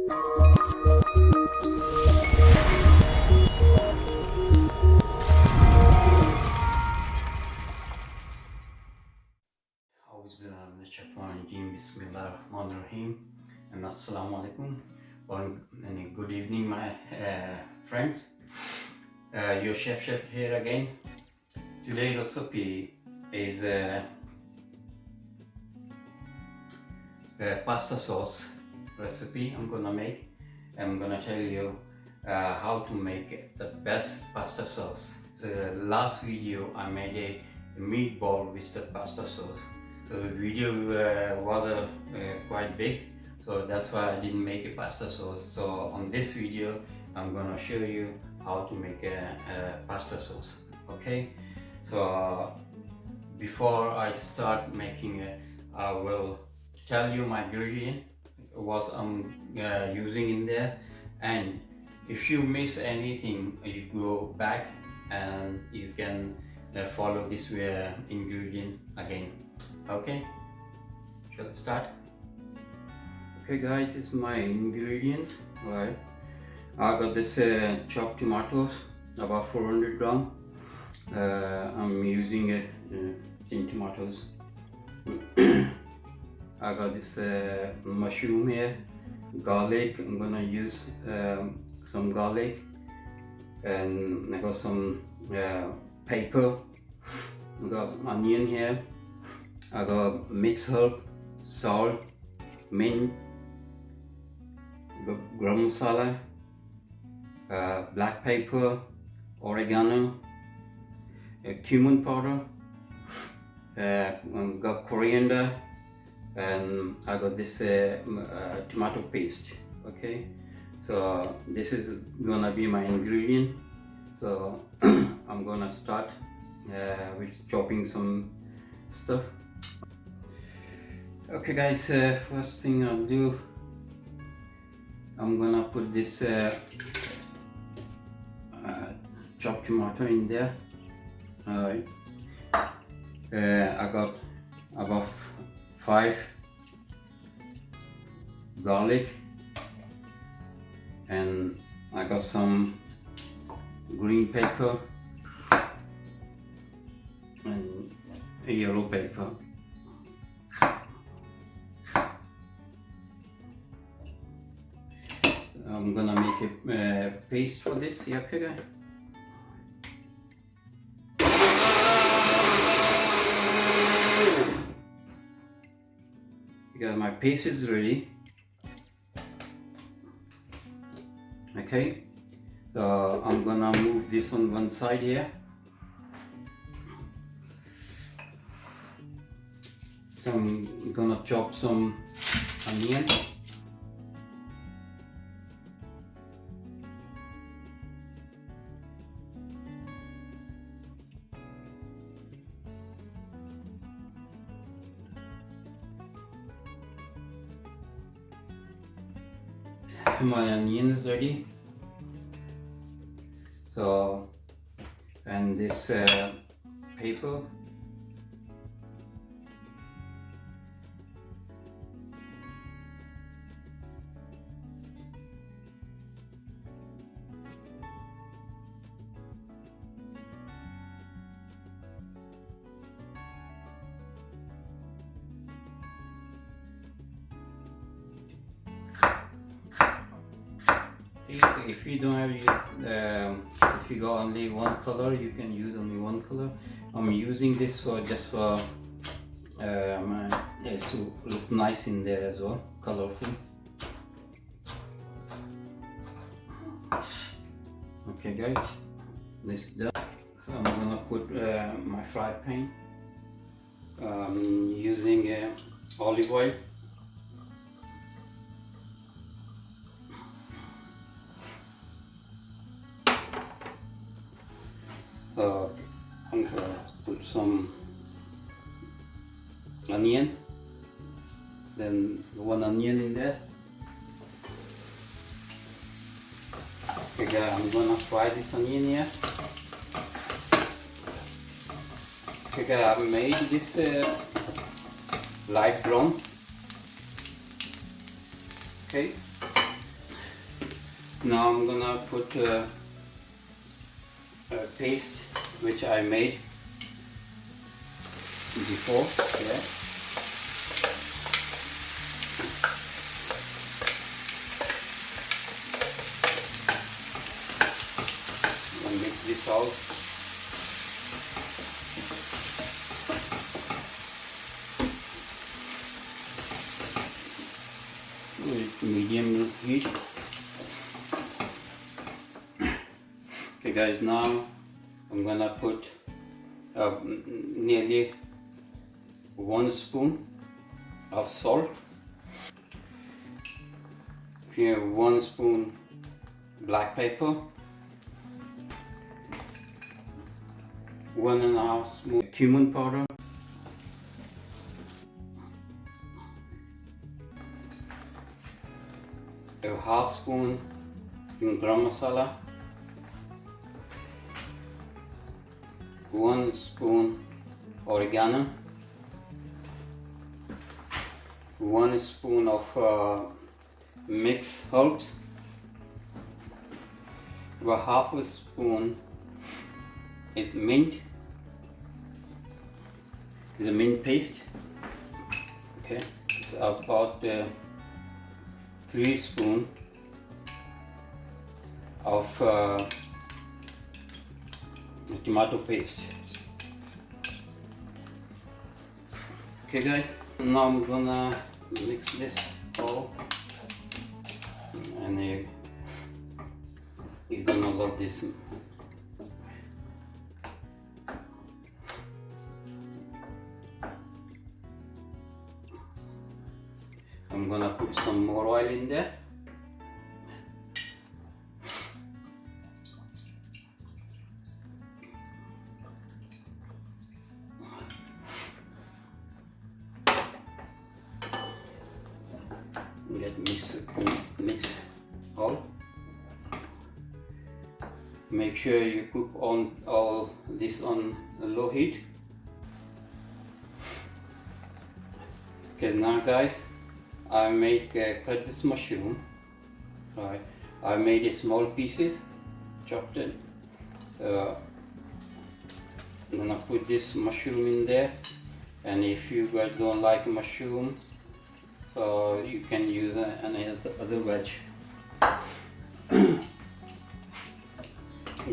Bismillahirrahmanirrahim and Assalamu alaikum and good evening my friends. Your chef here again. Today's recipe is pasta sauce recipe I'm gonna make. I'm gonna tell you how to make the best pasta sauce. So last video I made a meatball with the pasta sauce. So the video was quite big, so that's why I didn't make a pasta sauce. So on this video I'm gonna show you how to make a pasta sauce. Okay, so before I start making it, I will tell you my ingredient, what I'm using in there, and if you miss anything you go back and you can follow this ingredient again. Okay, shall I start? Okay guys, this is my ingredients. Right, I got this chopped tomatoes, about 400 gram. I'm using thin tomatoes. I got this mushroom here, garlic. I'm gonna use some garlic, and I got some pepper. I got some onion here. I got mixed herb, salt, mint, garam masala, black pepper, oregano, cumin powder, got coriander, and I got this tomato paste. Okay, so this is gonna be my ingredient. So I'm gonna start with chopping some stuff. Okay guys, first thing I'll do, I'm gonna put this chopped tomato in there. Alright, I got about 5 garlic, and I got some green pepper and a yellow pepper. I'm gonna make a paste for this. Yeah, okay. Yeah, my paste is ready. Okay, so I'm gonna move this on one side here. So I'm gonna chop some onion. My onion is ready. So, and this paper. If you don't have if you got only one color, you can use only one color. I'm using this for just for to look nice in there as well, colorful. Okay guys, this is done. So I'm gonna put my fry pan. Using olive oil. I'm gonna put some onion, then one onion in there. Okay guys, I'm gonna fry this onion here. Okay guys, I made this light brown. Okay, Now I'm gonna put a paste which I made before. Yeah. And mix this out. With medium heat. Okay guys, now I'm gonna put nearly 1 spoon of salt, 1 spoon black pepper, 1.5 spoon cumin powder, a half spoon garam masala, 1 spoon oregano, 1 spoon of mixed herbs, about half a spoon is mint, is a mint paste. Okay, it's about 3 spoons of tomato paste. Okay guys, now I'm gonna mix this all, and you're gonna love this. I'm gonna put some more oil in there. Mix all. Make sure you cook on all this on low heat. Okay, now guys, I cut this mushroom. Right, I made it small pieces, chopped it. I'm gonna put this mushroom in there, and if you guys don't like mushroom, so you can use any other veg.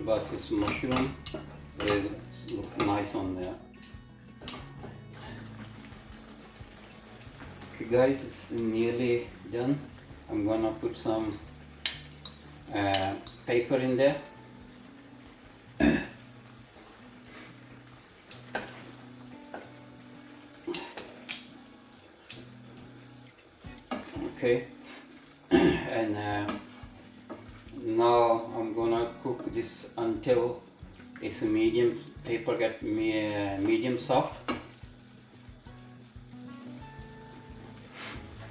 But this mushroom will look nice on there. Okay guys, it's nearly done. I'm gonna put some paper in there. Okay, and now I'm gonna cook this until it's a medium, paper get medium soft.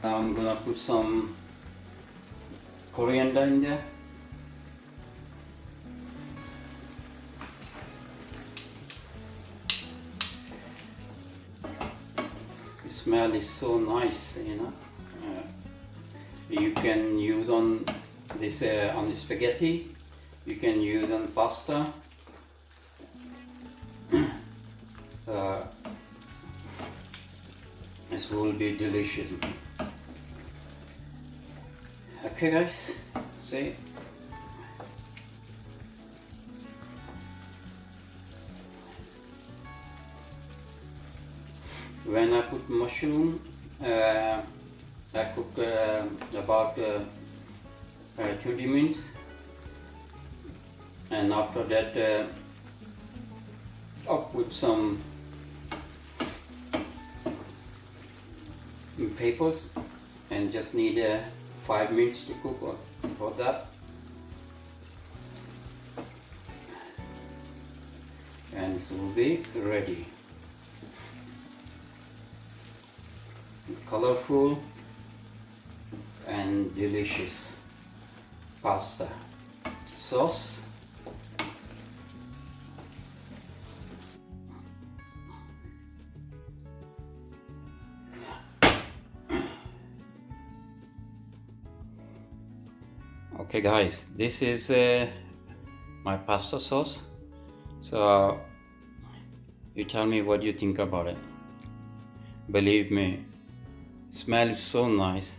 Now I'm gonna put some coriander in there. The smell is so nice, you know. You can use on this on the spaghetti. You can use on pasta. This will be delicious. Okay guys, see. When I put mushroom, I cook about 20 minutes, and after that I'll put some papers, and just need 5 minutes to cook for that. And it will be ready. Colorful and delicious pasta sauce. Okay guys, this is my pasta sauce. So you tell me what you think about it. Believe me, smell is so nice.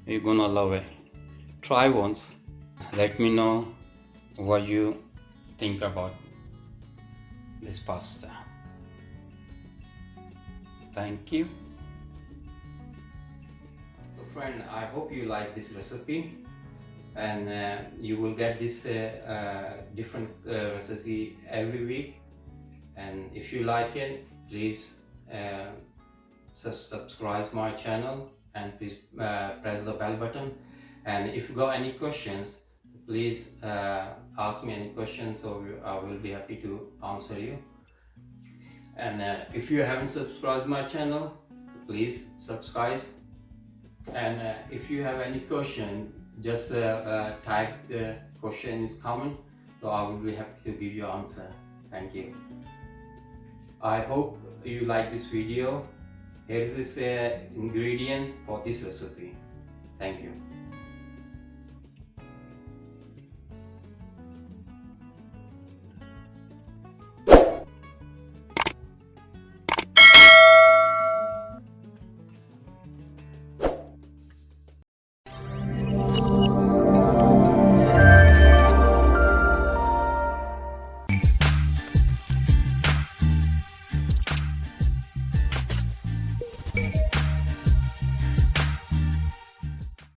You're gonna love it. Try once. Let me know what you think about this pasta. Thank you. So friend, I hope you like this recipe, and you will get this different recipe every week. And if you like it, please subscribe my channel, and please press the bell button. And if you got any questions, please ask me any questions, so I will be happy to answer you. And if you haven't subscribed my channel, please subscribe. And if you have any question, just type the question in comment, so I will be happy to give you answer. Thank you. I hope you like this video. Here is this ingredient for this recipe. Thank you.